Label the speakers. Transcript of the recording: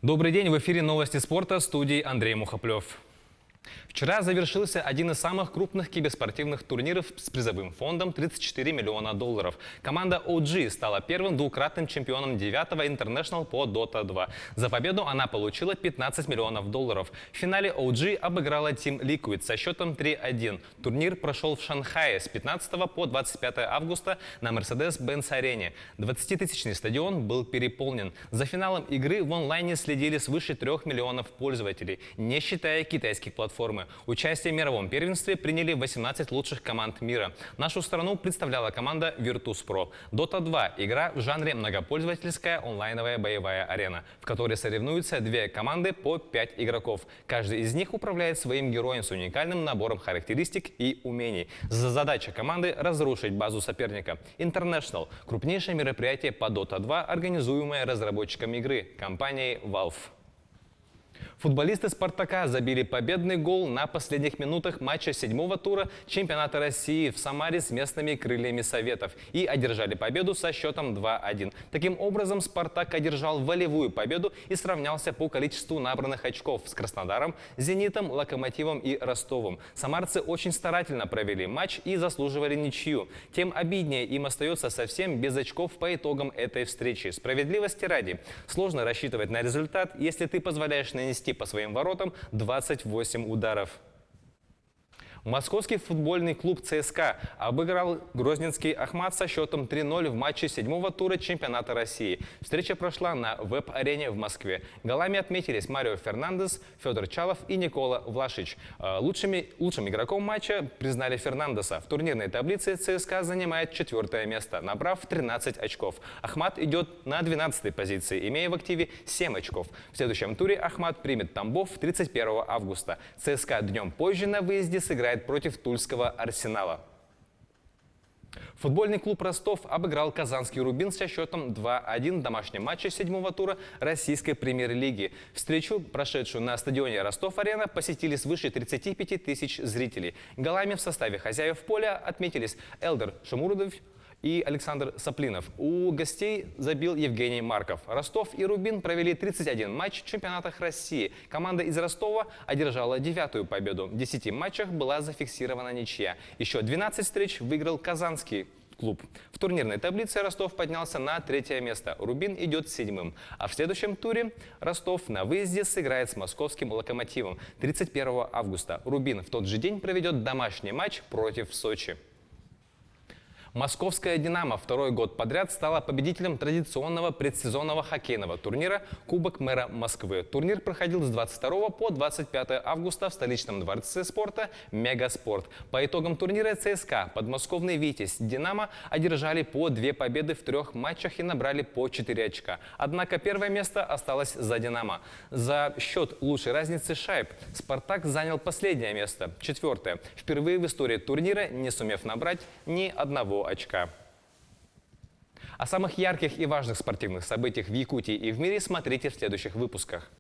Speaker 1: Добрый день, в эфире новости спорта, в студии Андрей Мухоплев. Вчера завершился один из самых крупных киберспортивных турниров с призовым фондом 34 миллиона долларов. Команда OG стала первым двукратным чемпионом 9-го International по Dota 2. За победу она получила 15 миллионов долларов. В финале OG обыграла Team Liquid со счетом 3-1. Турнир прошел в Шанхае с 15 по 25 августа на Mercedes-Benz-арене. 20-тысячный стадион был переполнен. За финалом игры в онлайне следили свыше 3 миллионов пользователей, не считая китайских платформ. Участие в мировом первенстве приняли 18 лучших команд мира. Нашу страну представляла команда Virtus.pro. Dota 2 – игра в жанре многопользовательская онлайновая боевая арена, в которой соревнуются две команды по 5 игроков. Каждый из них управляет своим героем с уникальным набором характеристик и умений. Задача команды – разрушить базу соперника. International – крупнейшее мероприятие по Dota 2, организуемое разработчиком игры – компанией Valve. Футболисты «Спартака» забили победный гол на последних минутах матча 7-го тура чемпионата России в Самаре с местными крыльями Советов и одержали победу со счетом 2-1. Таким образом, «Спартак» одержал волевую победу и сравнялся по количеству набранных очков с Краснодаром, «Зенитом», «Локомотивом» и «Ростовом». Самарцы очень старательно провели матч и заслуживали ничью. Тем обиднее им остается совсем без очков по итогам этой встречи. Справедливости ради, сложно рассчитывать на результат, если ты позволяешь нанести по своим воротам 28 ударов. Московский футбольный клуб ЦСКА обыграл грозненский Ахмат со счетом 3-0 в матче 7-го тура чемпионата России. Встреча прошла на Веб-арене в Москве. Голами отметились Марио Фернандес, Федор Чалов и Никола Влашич. Лучшим игроком матча признали Фернандеса. В турнирной таблице ЦСКА занимает 4-е место, набрав 13 очков. Ахмат идет на 12-й позиции, имея в активе 7 очков. В следующем туре Ахмат примет Тамбов 31 августа. ЦСКА днем позже на выезде сыграет против тульского Арсенала. Футбольный клуб Ростов обыграл казанский Рубин со счетом 2-1 в домашнем матче 7-го тура российской премьер-лиги. Встречу, прошедшую на стадионе Ростов-Арена, посетили свыше 35 тысяч зрителей. Голами в составе хозяев поля отметились Элдер Шамурудов и Александр Саплинов. У гостей забил Евгений Марков. Ростов и Рубин провели 31 матч в чемпионатах России. Команда из Ростова одержала 9-ю победу. В 10 матчах была зафиксирована ничья. Еще 12 встреч выиграл казанский клуб. В турнирной таблице Ростов поднялся на 3-е место. Рубин идет 7-м. А в следующем туре Ростов на выезде сыграет с московским Локомотивом 31 августа. Рубин в тот же день проведет домашний матч против Сочи. Московская «Динамо» второй год подряд стала победителем традиционного предсезонного хоккейного турнира «Кубок мэра Москвы». Турнир проходил с 22 по 25 августа в столичном дворце спорта «Мегаспорт». По итогам турнира ЦСКА, подмосковный «Витязь», «Динамо» одержали по 2 победы в 3 матчах и набрали по 4 очка. Однако первое место осталось за «Динамо». За счет лучшей разницы шайб «Спартак» занял последнее место, 4-е. Впервые в истории турнира не сумев набрать ни одного очка. О самых ярких и важных спортивных событиях в Якутии и в мире смотрите в следующих выпусках.